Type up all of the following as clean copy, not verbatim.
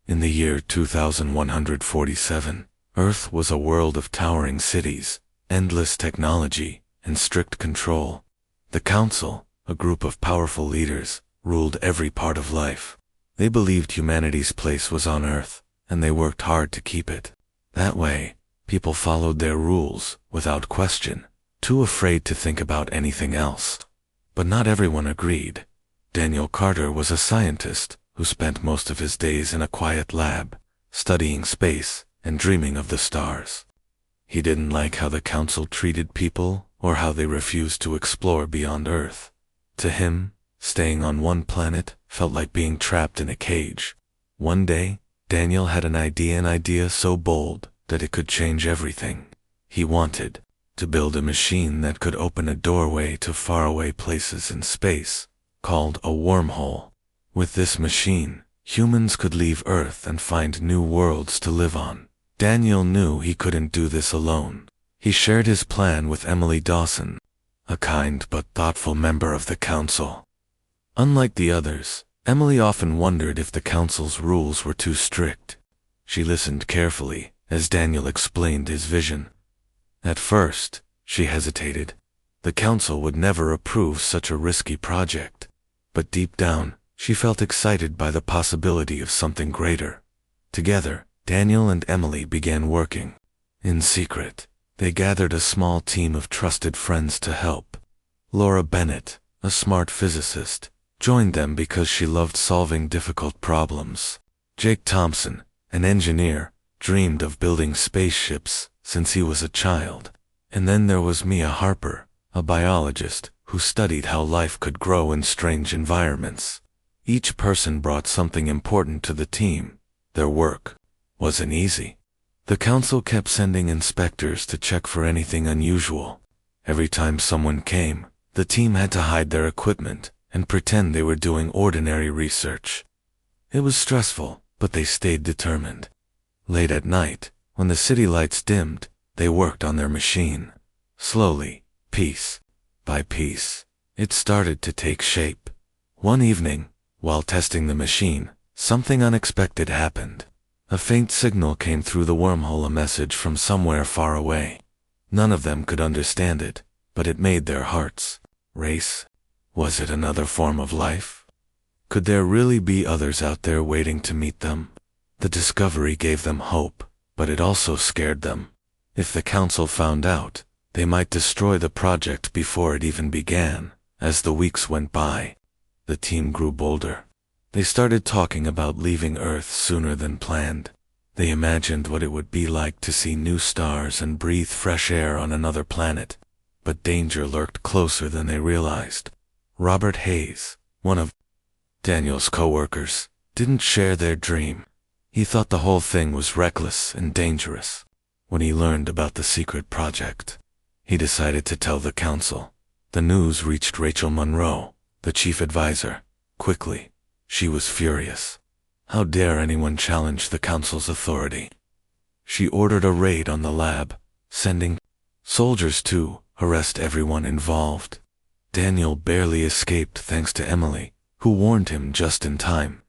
In the year 2147, Earth was a world of towering cities, endless technology, and strict control. The Council, a group of powerful leaders, ruled every part of life. They believed humanity's place was on Earth, and they worked hard to keep it. That way, people followed their rules, without question, too afraid to think about anything else. But not everyone agreed. Daniel Carter was a scientist who spent most of his days in a quiet lab, studying space and dreaming of the stars. He didn't like how the Council treated people or how they refused to explore beyond Earth. To him, staying on one planet felt like being trapped in a cage. One day, Daniel had an idea so bold that it could change everything. He wanted to build a machine that could open a doorway to faraway places in space, called a wormhole. With this machine, humans could leave Earth and find new worlds to live on. Daniel knew he couldn't do this alone. He shared his plan with Emily Dawson, a kind but thoughtful member of the Council. Unlike the others, Emily often wondered if the Council's rules were too strict. She listened carefully as Daniel explained his vision. At first, she hesitated. The Council would never approve such a risky project. But deep down, she felt excited by the possibility of something greater. Together, Daniel and Emily began working. In secret, they gathered a small team of trusted friends to help. Laura Bennett, a smart physicist, joined them because she loved solving difficult problems. Jake Thompson, an engineer, dreamed of building spaceships since he was a child. And then there was Mia Harper, a biologist who studied how life could grow in strange environments. Each person brought something important to the team. Their work wasn't easy. The Council kept sending inspectors to check for anything unusual. Every time someone came, the team had to hide their equipment and pretend they were doing ordinary research. It was stressful, but they stayed determined. Late at night, when the city lights dimmed, they worked on their machine. Slowly, piece by piece, it started to take shape. One evening, while testing the machine, something unexpected happened. A faint signal came through the wormhole, a message from somewhere far away. None of them could understand it, but it made their hearts race. Was it another form of life? Could there really be others out there waiting to meet them? The discovery gave them hope, but it also scared them. If the Council found out, they might destroy the project before it even began. As the weeks went by, the team grew bolder. They started talking about leaving Earth sooner than planned. They imagined what it would be like to see new stars and breathe fresh air on another planet. But danger lurked closer than they realized. Robert Hayes, one of Daniel's co-workers, didn't share their dream. He thought the whole thing was reckless and dangerous. When he learned about the secret project, he decided to tell the Council. The news reached Rachel Monroe, the chief advisor, quickly. She was furious. How dare anyone challenge the Council's authority? She ordered a raid on the lab, sending soldiers to arrest everyone involved. Daniel barely escaped thanks to Emily, who warned him just in time.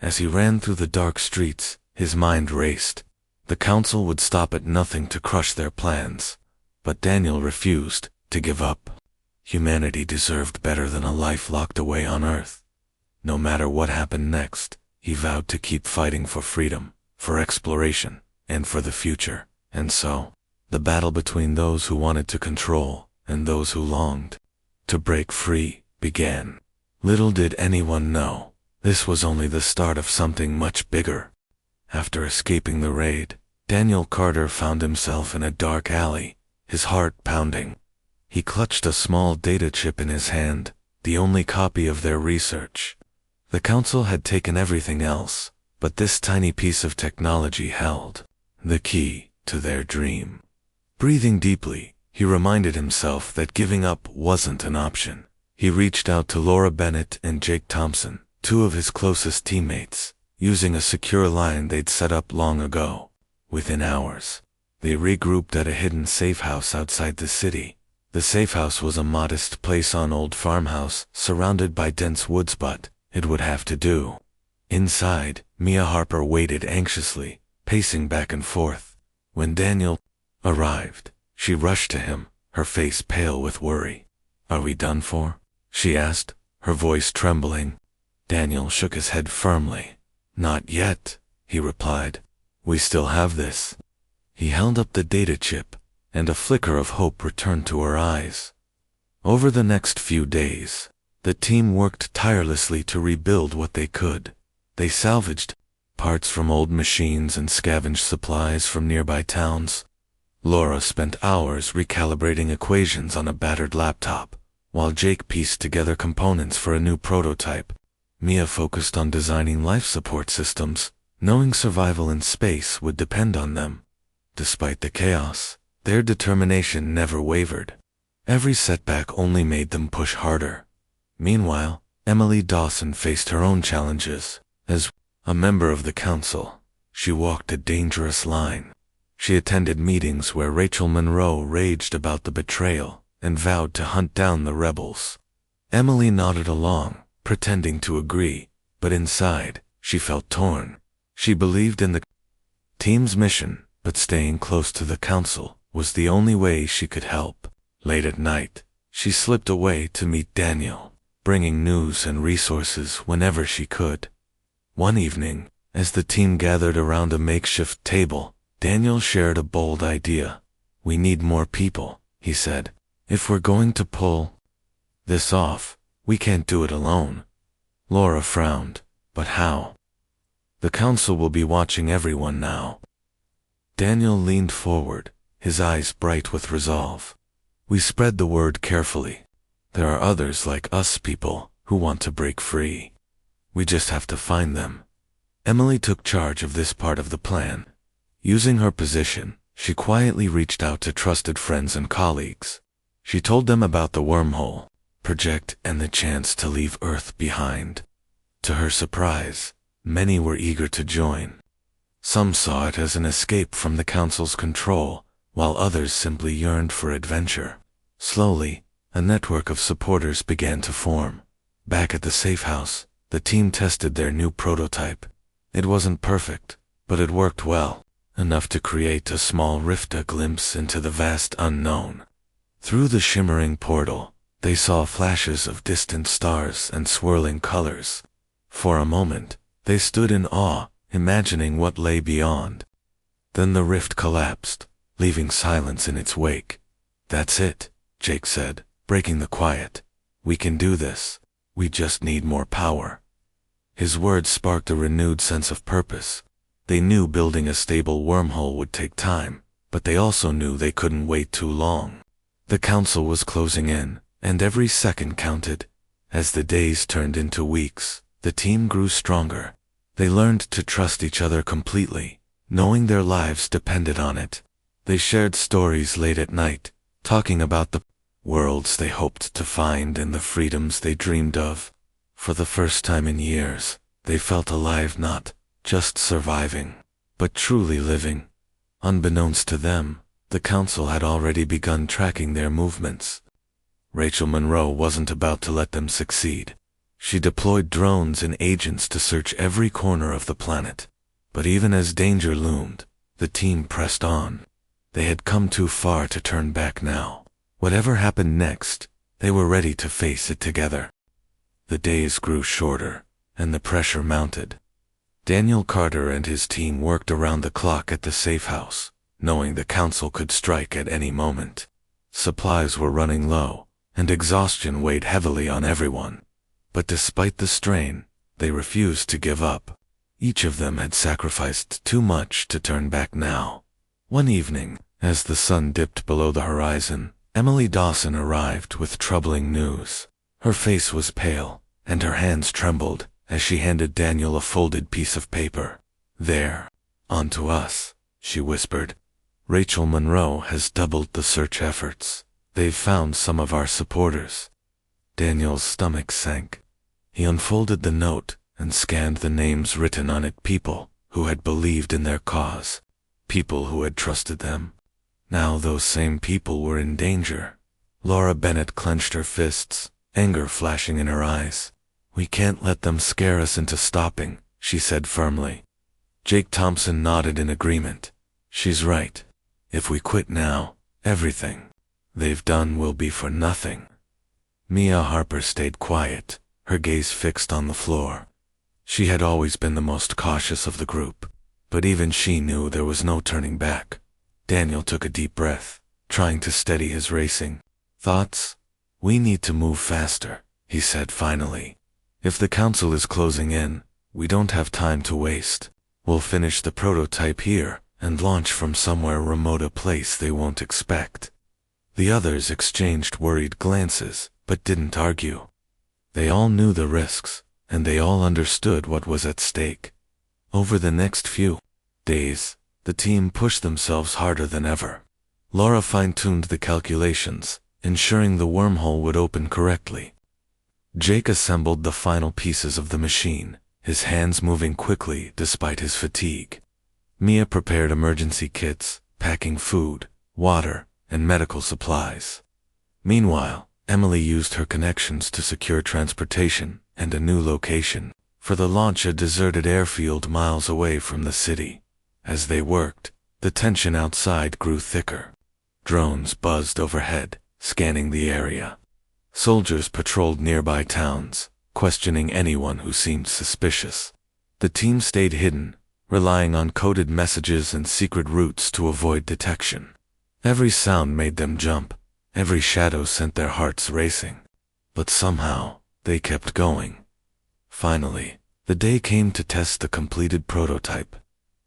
As he ran through the dark streets, his mind raced. The Council would stop at nothing to crush their plans. But Daniel refused to give up. Humanity deserved better than a life locked away on Earth. No matter what happened next, he vowed to keep fighting for freedom, for exploration, and for the future. And so, the battle between those who wanted to control and those who longed to break free began. Little did anyone know, this was only the start of something much bigger. After escaping the raid, Daniel Carter found himself in a dark alley, his heart pounding. He clutched a small data chip in his hand, the only copy of their research. The Council had taken everything else, but this tiny piece of technology held the key to their dream. Breathing deeply, he reminded himself that giving up wasn't an option. He reached out to Laura Bennett and Jake Thompson, two of his closest teammates, using a secure line they'd set up long ago. Within hours, they regrouped at a hidden safe house outside the city. The safe house was a modest place on old farmhouse, surrounded by dense woods, but it would have to do. Inside, Mia Harper waited anxiously, pacing back and forth. When Daniel arrived, she rushed to him, her face pale with worry. "Are we done for?" she asked, her voice trembling. Daniel shook his head firmly. "Not yet," he replied. "We still have this." He held up the data chip, and a flicker of hope returned to her eyes. Over the next few days, the team worked tirelessly to rebuild what they could. They salvaged parts from old machines and scavenged supplies from nearby towns. Laura spent hours recalibrating equations on a battered laptop, while Jake pieced together components for a new prototype. Mia focused on designing life support systems, knowing survival in space would depend on them. Despite the chaos, their determination never wavered. Every setback only made them push harder. Meanwhile, Emily Dawson faced her own challenges. As a member of the council, she walked a dangerous line. She attended meetings where Rachel Monroe raged about the betrayal and vowed to hunt down the rebels. Emily nodded along, pretending to agree, but inside, she felt torn. She believed in the team's mission, but staying close to the council was the only way she could help. Late at night, she slipped away to meet Daniel, bringing news and resources whenever she could. One evening, as the team gathered around a makeshift table, Daniel shared a bold idea. "We need more people," he said. "If we're going to pull this off, we can't do it alone." Laura frowned. "But how?" "The council will be watching everyone now." Daniel leaned forward, his eyes bright with resolve. "We spread the word carefully. There are others like us people who want to break free. We just have to find them." Emily took charge of this part of the plan. Using her position, she quietly reached out to trusted friends and colleagues. She told them about the wormhole project and the chance to leave Earth behind. To her surprise, many were eager to join. Some saw it as an escape from the council's control, while others simply yearned for adventure. Slowly, a network of supporters began to form. Back at the safe house, the team tested their new prototype. It wasn't perfect, but it worked well, enough to create a small rift, a glimpse into the vast unknown. Through the shimmering portal, they saw flashes of distant stars and swirling colors. For a moment, they stood in awe, imagining what lay beyond. Then the rift collapsed, leaving silence in its wake. "That's it," Jake said, breaking the quiet. "We can do this. We just need more power." His words sparked a renewed sense of purpose. They knew building a stable wormhole would take time, but they also knew they couldn't wait too long. The council was closing in, and every second counted. As the days turned into weeks, the team grew stronger. They learned to trust each other completely, knowing their lives depended on it. They shared stories late at night, talking about the worlds they hoped to find and the freedoms they dreamed of. For the first time in years, they felt alive, not just surviving, but truly living. Unbeknownst to them, the council had already begun tracking their movements. Rachel Monroe wasn't about to let them succeed. She deployed drones and agents to search every corner of the planet. But even as danger loomed, the team pressed on. They had come too far to turn back now. Whatever happened next, they were ready to face it together. The days grew shorter, and the pressure mounted. Daniel Carter and his team worked around the clock at the safe house, knowing the council could strike at any moment. Supplies were running low, and exhaustion weighed heavily on everyone. But despite the strain, they refused to give up. Each of them had sacrificed too much to turn back now. One evening, as the sun dipped below the horizon, Emily Dawson arrived with troubling news. Her face was pale, and her hands trembled as she handed Daniel a folded piece of paper. "There. On to us," she whispered. "Rachel Monroe has doubled the search efforts. They've found some of our supporters." Daniel's stomach sank. He unfolded the note and scanned the names written on it, people who had believed in their cause, people who had trusted them. Now those same people were in danger. Laura Bennett clenched her fists, anger flashing in her eyes. "We can't let them scare us into stopping," she said firmly. Jake Thompson nodded in agreement. She's right. If we quit now, everything they've done will be for nothing. Mia Harper stayed quiet, her gaze fixed on the floor. She had always been the most cautious of the group, but even she knew there was no turning back. Daniel took a deep breath, trying to steady his racing thoughts. We need to move faster, he said finally. If the council is closing in, we don't have time to waste. We'll finish the prototype here and launch from somewhere remote, a place they won't expect. The others exchanged worried glances, but didn't argue. They all knew the risks, and they all understood what was at stake. Over the next few days, the team pushed themselves harder than ever. Laura fine-tuned the calculations, ensuring the wormhole would open correctly. Jake assembled the final pieces of the machine, his hands moving quickly despite his fatigue. Mia prepared emergency kits, packing food, water, and medical supplies. Meanwhile, Emily used her connections to secure transportation and a new location for the launch, a deserted airfield miles away from the city. As they worked, the tension outside grew thicker. Drones buzzed overhead, scanning the area. Soldiers patrolled nearby towns, questioning anyone who seemed suspicious. The team stayed hidden, relying on coded messages and secret routes to avoid detection. Every sound made them jump, every shadow sent their hearts racing. But somehow, they kept going. Finally, the day came to test the completed prototype.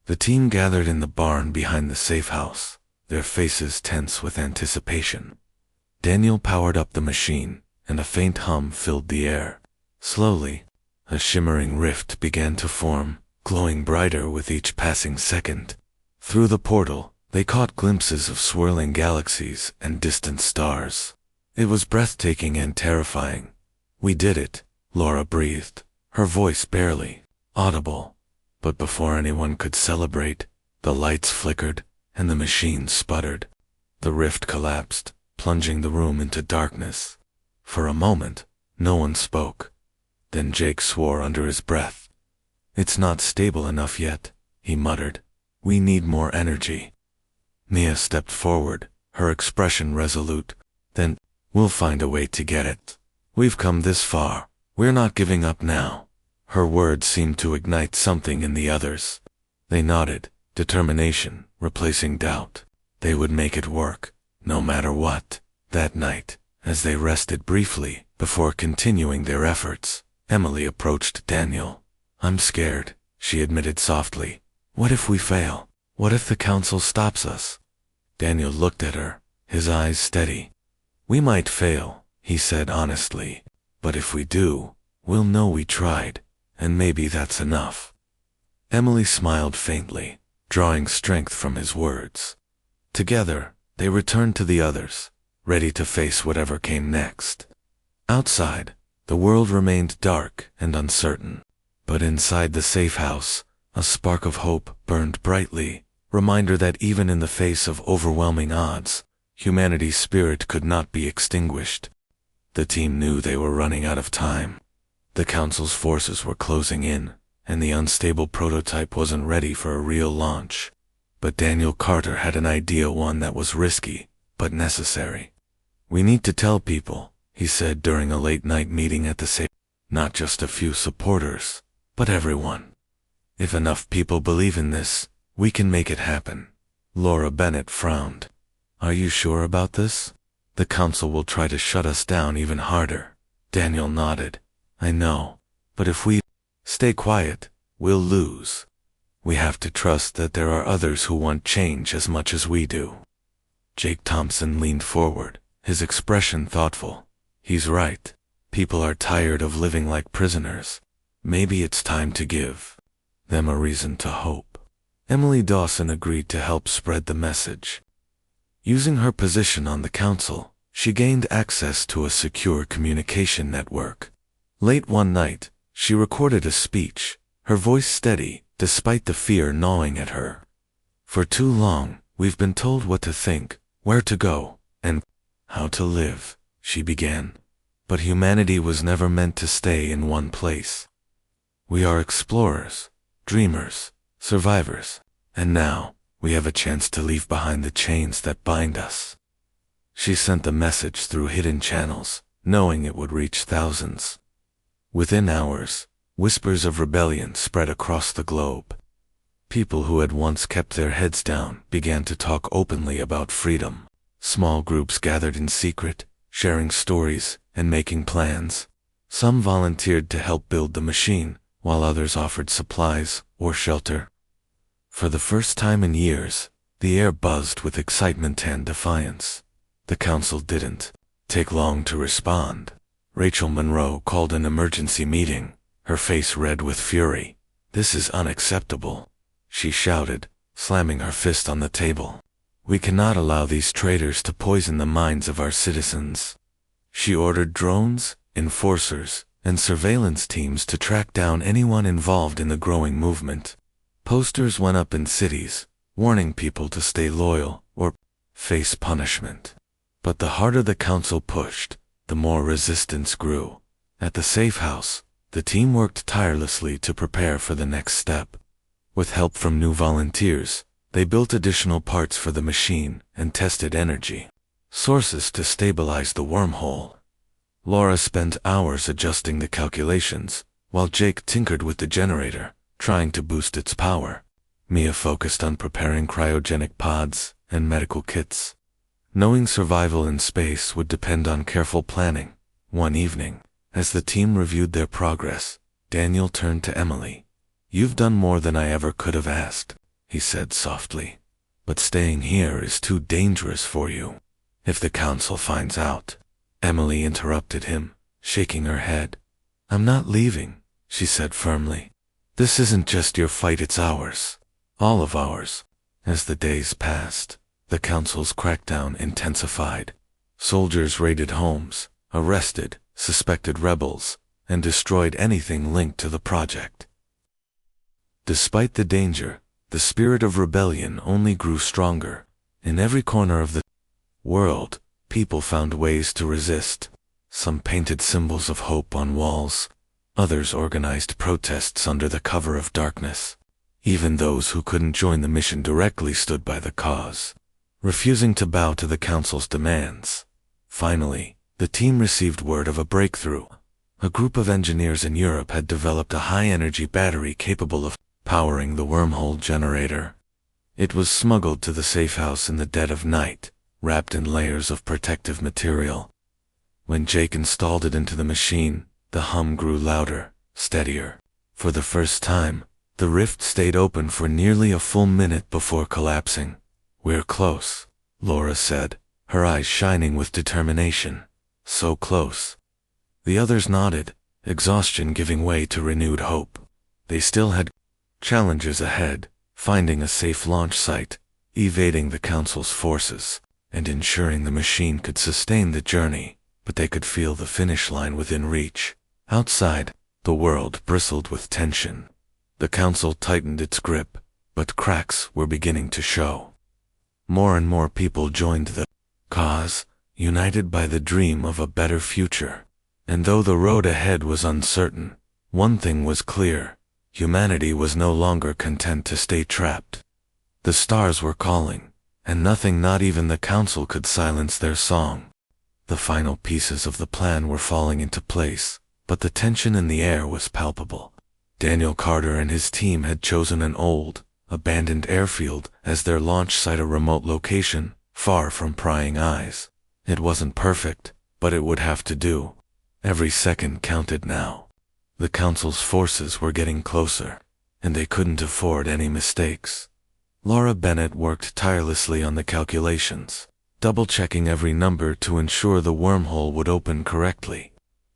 The team gathered in the barn behind the safe house, their faces tense with anticipation. Daniel powered up the machine, and a faint hum filled the air. Slowly, a shimmering rift began to form, glowing brighter with each passing second. Through the portal, they caught glimpses of swirling galaxies and distant stars. It was breathtaking and terrifying. We did it, Laura breathed, her voice barely audible. But before anyone could celebrate, the lights flickered, and the machine sputtered. The rift collapsed, plunging the room into darkness. For a moment, no one spoke. Then Jake swore under his breath. "It's not stable enough yet," he muttered. "We need more energy." Mia stepped forward, her expression resolute. "Then, we'll find a way to get it. We've come this far. We're not giving up now." Her words seemed to ignite something in the others. They nodded, determination replacing doubt. They would make it work, no matter what. That night, as they rested briefly before continuing their efforts, Emily approached Daniel. "I'm scared," she admitted softly. "What if we fail? What if the council stops us?" Daniel looked at her, his eyes steady. "We might fail," he said honestly. "But if we do, we'll know we tried, and maybe that's enough." Emily smiled faintly, drawing strength from his words. Together, they returned to the others, ready to face whatever came next. Outside, the world remained dark and uncertain. But inside the safe house, a spark of hope burned brightly, reminder that even in the face of overwhelming odds, humanity's spirit could not be extinguished. The team knew they were running out of time. The council's forces were closing in, and the unstable prototype wasn't ready for a real launch. But Daniel Carter had an idea, one that was risky, but necessary. "We need to tell people," he said during a late-night meeting at the safe. "Not just a few supporters, but everyone. If enough people believe in this, we can make it happen." Laura Bennett frowned. "Are you sure about this? The council will try to shut us down even harder." Daniel nodded. "I know, but if we stay quiet, we'll lose. We have to trust that there are others who want change as much as we do." Jake Thompson leaned forward, his expression thoughtful. "He's right. People are tired of living like prisoners. Maybe it's time to give them a reason to hope." Emily Dawson agreed to help spread the message. Using her position on the council, she gained access to a secure communication network. Late one night, she recorded a speech, her voice steady, despite the fear gnawing at her. "For too long, we've been told what to think, where to go, and how to live," she began. "But humanity was never meant to stay in one place. We are explorers, dreamers, survivors, and now, we have a chance to leave behind the chains that bind us. She sent the message through hidden channels, knowing it would reach thousands. Within hours, whispers of rebellion spread across the globe. People who had once kept their heads down began to talk openly about freedom. Small groups gathered in secret, sharing stories and making plans. Some volunteered to help build the machine, while others offered supplies or shelter. For the first time in years, the air buzzed with excitement and defiance. The council didn't take long to respond. Rachel Monroe called an emergency meeting, her face red with fury. "This is unacceptable," she shouted, slamming her fist on the table. "We cannot allow these traitors to poison the minds of our citizens." She ordered drones, enforcers, and surveillance teams to track down anyone involved in the growing movement. Posters went up in cities, warning people to stay loyal or face punishment. But the harder the council pushed, the more resistance grew. At the safe house, the team worked tirelessly to prepare for the next step. With help from new volunteers, they built additional parts for the machine and tested energy sources to stabilize the wormhole. Laura spent hours adjusting the calculations, while Jake tinkered with the generator, trying to boost its power. Mia focused on preparing cryogenic pods and medical kits. Knowing survival in space would depend on careful planning. One evening, as the team reviewed their progress, Daniel turned to Emily. "You've done more than I ever could have asked," he said softly. "But staying here is too dangerous for you. If the council finds out..." Emily interrupted him, shaking her head. "I'm not leaving," she said firmly. "This isn't just your fight, it's ours. All of ours." As the days passed, the council's crackdown intensified. Soldiers raided homes, arrested suspected rebels, and destroyed anything linked to the project. Despite the danger, the spirit of rebellion only grew stronger. In every corner of the world, people found ways to resist. Some painted symbols of hope on walls. Others organized protests under the cover of darkness. Even those who couldn't join the mission directly stood by the cause, refusing to bow to the council's demands. Finally, the team received word of a breakthrough. A group of engineers in Europe had developed a high-energy battery capable of powering the wormhole generator. It was smuggled to the safe house in the dead of night, wrapped in layers of protective material. When Jake installed it into the machine, the hum grew louder, steadier. For the first time, the rift stayed open for nearly a full minute before collapsing. "We're close," Laura said, her eyes shining with determination. "So close." The others nodded, exhaustion giving way to renewed hope. They still had challenges ahead, finding a safe launch site, evading the council's forces, and ensuring the machine could sustain the journey, but they could feel the finish line within reach. Outside, the world bristled with tension. The council tightened its grip, but cracks were beginning to show. More and more people joined the cause, united by the dream of a better future. And though the road ahead was uncertain, one thing was clear: humanity was no longer content to stay trapped. The stars were calling, and nothing, not even the council, could silence their song. The final pieces of the plan were falling into place, but the tension in the air was palpable. Daniel Carter and his team had chosen an old, abandoned airfield as their launch site, a remote location, far from prying eyes. It wasn't perfect, but it would have to do. Every second counted now. The council's forces were getting closer, and they couldn't afford any mistakes. Laura Bennett worked tirelessly on the calculations, double-checking every number to ensure the wormhole would open correctly.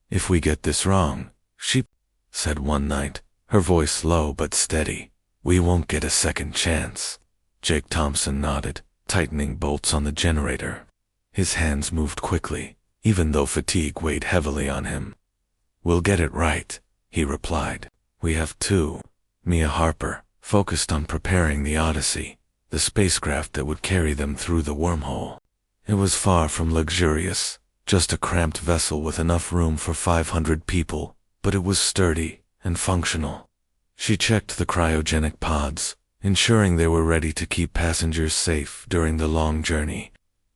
"If we get this wrong," she said one night, her voice low but steady, "we won't get a second chance." Jake Thompson nodded, tightening bolts on the generator. His hands moved quickly, even though fatigue weighed heavily on him. "We'll get it right," he replied. "We have to." Mia Harper focused on preparing the Odyssey, the spacecraft that would carry them through the wormhole. It was far from luxurious, just a cramped vessel with enough room for 500 people, but it was sturdy and functional. She checked the cryogenic pods, ensuring they were ready to keep passengers safe during the long journey.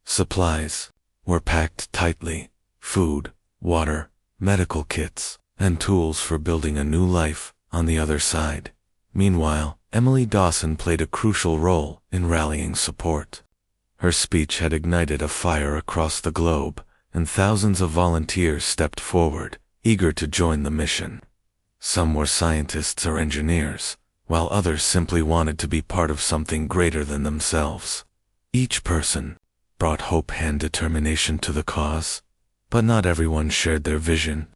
Supplies were packed tightly: food, water, medical kits, and tools for building a new life on the other side. Meanwhile, Emily Dawson played a crucial role in rallying support. Her speech had ignited a fire across the globe, and thousands of volunteers stepped forward, eager to join the mission. Some were scientists or engineers, while others simply wanted to be part of something greater than themselves. Each person brought hope and determination to the cause, but not everyone shared their vision.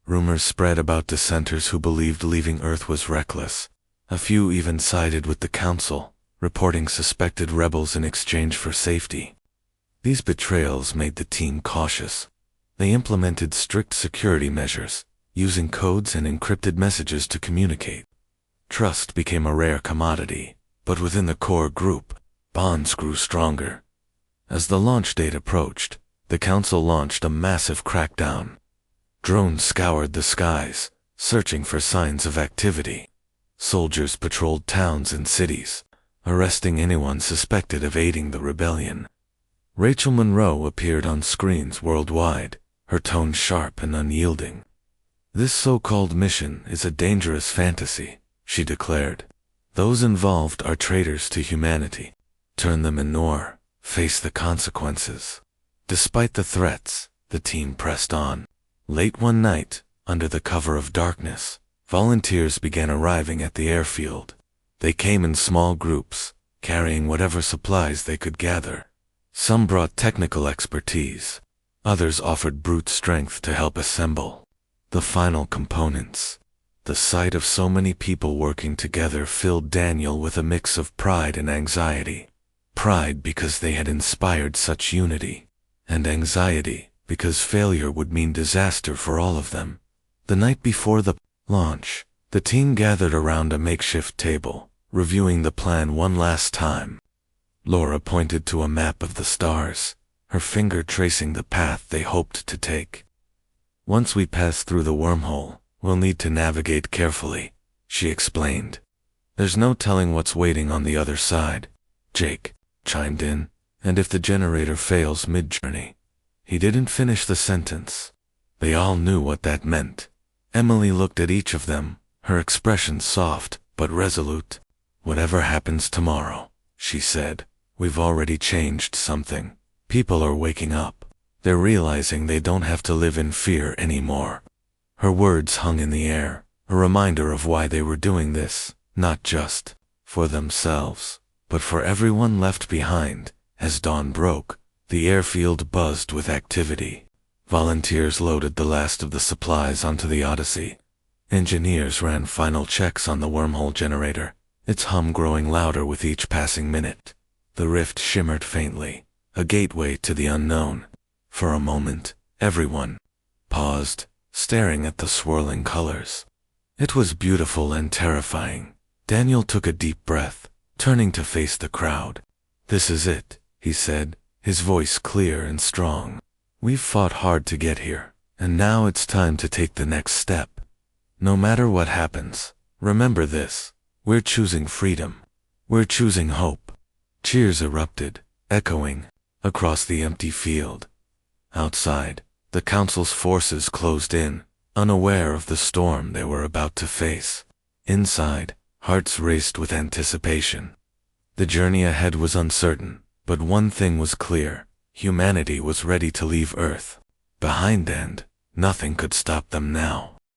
Rumors spread about dissenters who believed leaving Earth was reckless. A few even sided with the Council, reporting suspected rebels in exchange for safety. These betrayals made the team cautious. They implemented strict security measures, using codes and encrypted messages to communicate. Trust became a rare commodity, but within the core group, bonds grew stronger. As the launch date approached, the Council launched a massive crackdown. Drones scoured the skies, searching for signs of activity. Soldiers patrolled towns and cities, arresting anyone suspected of aiding the rebellion. Rachel Monroe appeared on screens worldwide, her tone sharp and unyielding. "This so-called mission is a dangerous fantasy," she declared. "Those involved are traitors to humanity. Turn them in or face the consequences." Despite the threats, the team pressed on. Late one night, under the cover of darkness, volunteers began arriving at the airfield. They came in small groups, carrying whatever supplies they could gather. Some brought technical expertise. Others offered brute strength to help assemble the final components. The sight of so many people working together filled Daniel with a mix of pride and anxiety. Pride because they had inspired such unity, and anxiety because failure would mean disaster for all of them. The night before the launch, the team gathered around a makeshift table, reviewing the plan one last time. Laura pointed to a map of the stars, her finger tracing the path they hoped to take. "Once we pass through the wormhole, we'll need to navigate carefully," she explained. "There's no telling what's waiting on the other side." Jake chimed in, "And if the generator fails mid-journey." He didn't finish the sentence. They all knew what that meant. Emily looked at each of them, her expression soft but resolute. "Whatever happens tomorrow," she said, "we've already changed something. People are waking up. They're realizing they don't have to live in fear anymore." Her words hung in the air, a reminder of why they were doing this, not just for themselves, but for everyone left behind. As dawn broke, the airfield buzzed with activity. Volunteers loaded the last of the supplies onto the Odyssey. Engineers ran final checks on the wormhole generator, its hum growing louder with each passing minute. The rift shimmered faintly, a gateway to the unknown. For a moment, everyone paused, staring at the swirling colors. It was beautiful and terrifying. Daniel took a deep breath, turning to face the crowd. "This is it," he said, his voice clear and strong. "We've fought hard to get here, and now it's time to take the next step. No matter what happens, remember this: we're choosing freedom. We're choosing hope." Cheers erupted, echoing across the empty field. Outside, the Council's forces closed in, unaware of the storm they were about to face. Inside, hearts raced with anticipation. The journey ahead was uncertain, but one thing was clear: humanity was ready to leave Earth behind, and nothing could stop them now.